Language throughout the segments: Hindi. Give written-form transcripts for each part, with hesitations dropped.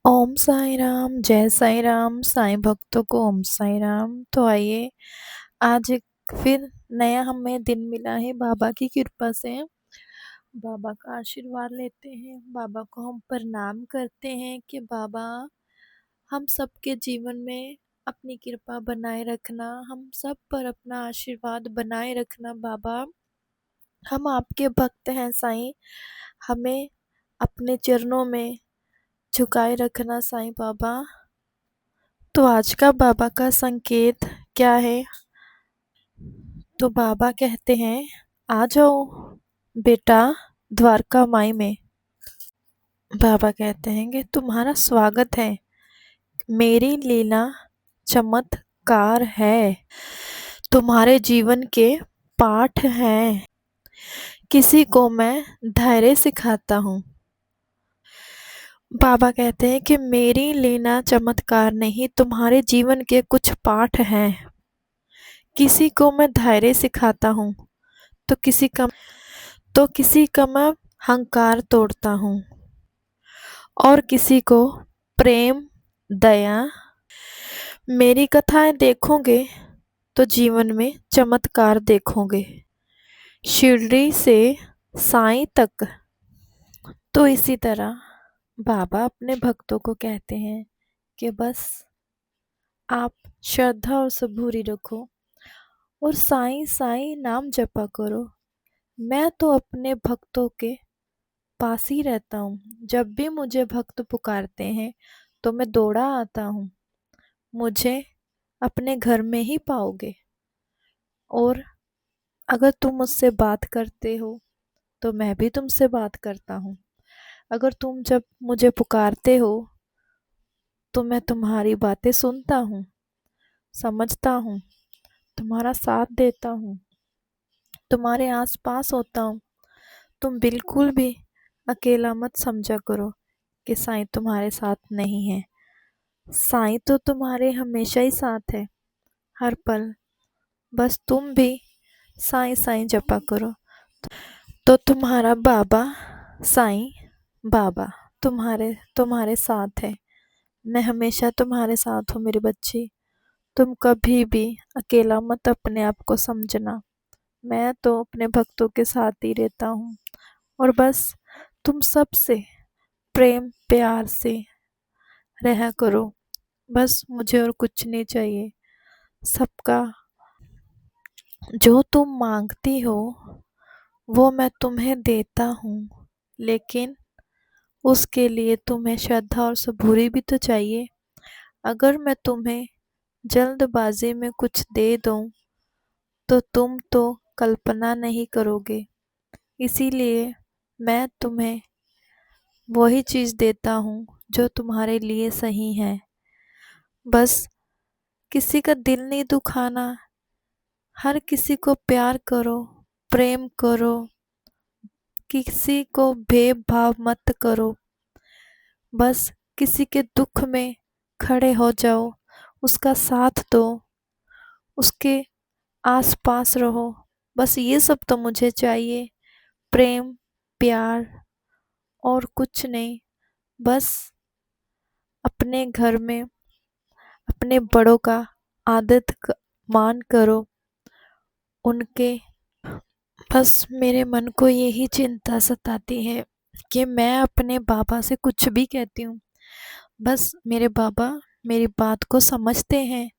ओम साई राम, जय साई राम, साईं भक्तों को ओम साई राम। तो आइए, आज एक फिर नया हमें दिन मिला है बाबा की कृपा से। बाबा का आशीर्वाद लेते हैं, बाबा को हम प्रणाम करते हैं कि बाबा हम सबके जीवन में अपनी कृपा बनाए रखना, हम सब पर अपना आशीर्वाद बनाए रखना। बाबा, हम आपके भक्त हैं साईं, हमें अपने चरणों में झुकाए रखना साईं बाबा। तो आज का बाबा का संकेत क्या है? तो बाबा कहते हैं, आ जाओ बेटा द्वारका माई में। बाबा कहते हैं कि तुम्हारा स्वागत है, मेरी लीला चमत्कार है, तुम्हारे जीवन के पाठ हैं। किसी को मैं धैर्य सिखाता हूँ। बाबा कहते हैं कि मेरी लीला चमत्कार नहीं, तुम्हारे जीवन के कुछ पाठ हैं। किसी को मैं धैर्य सिखाता हूँ, तो किसी का मैं हंकार तोड़ता हूँ, और किसी को प्रेम दया। मेरी कथाएं देखोगे तो जीवन में चमत्कार देखोगे, शिरडी से साईं तक। तो इसी तरह बाबा अपने भक्तों को कहते हैं कि बस आप श्रद्धा और सबूरी रखो और साईं साईं नाम जपा करो। मैं तो अपने भक्तों के पास ही रहता हूँ। जब भी मुझे भक्त पुकारते हैं तो मैं दौड़ा आता हूँ। मुझे अपने घर में ही पाओगे। और अगर तुम मुझसे बात करते हो तो मैं भी तुमसे बात करता हूँ। अगर तुम जब मुझे पुकारते हो तो मैं तुम्हारी बातें सुनता हूँ, समझता हूँ, तुम्हारा साथ देता हूँ, तुम्हारे आसपास होता हूँ। तुम बिल्कुल भी अकेला मत समझा करो कि साईं तुम्हारे साथ नहीं है। साईं तो तुम्हारे हमेशा ही साथ है, हर पल। बस तुम भी साईं साईं जपा करो। तो तुम्हारा बाबा साईं बाबा तुम्हारे तुम्हारे साथ है। मैं हमेशा तुम्हारे साथ हूँ मेरी बच्ची। तुम कभी भी अकेला मत अपने आप को समझना। मैं तो अपने भक्तों के साथ ही रहता हूँ। और बस तुम सबसे प्रेम प्यार से रहा करो। बस मुझे और कुछ नहीं चाहिए। सबका जो तुम मांगती हो वो मैं तुम्हें देता हूँ, लेकिन उसके लिए तुम्हें श्रद्धा और सबूरी भी तो चाहिए। अगर मैं तुम्हें जल्दबाजी में कुछ दे दूँ तो तुम तो कल्पना नहीं करोगे। इसीलिए मैं तुम्हें वही चीज़ देता हूँ जो तुम्हारे लिए सही है। बस किसी का दिल नहीं दुखाना, हर किसी को प्यार करो, प्रेम करो, किसी को भेदभाव मत करो। बस किसी के दुख में खड़े हो जाओ, उसका साथ दो, उसके आसपास रहो। बस ये सब तो मुझे चाहिए, प्रेम प्यार, और कुछ नहीं। बस अपने घर में अपने बड़ों का मान करो उनके। बस मेरे मन को यही चिंता सताती है कि मैं अपने बाबा से कुछ भी कहती हूँ, बस मेरे बाबा मेरी बात को समझते हैं,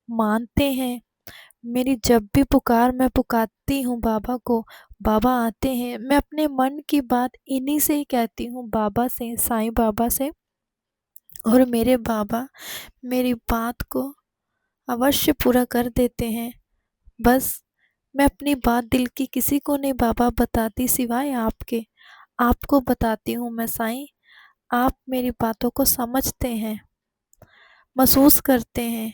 मानते हैं। मेरी जब भी मैं पुकारती हूँ बाबा को, बाबा आते हैं। मैं अपने मन की बात इन्हीं से ही कहती हूँ, बाबा से, साईं बाबा से। और मेरे बाबा मेरी बात को अवश्य पूरा कर देते हैं। बस मैं अपनी बात दिल की किसी को नहीं बाबा बताती, सिवाय आपके। आपको बताती हूँ मैं साईं। आप मेरी बातों को समझते हैं, महसूस करते हैं।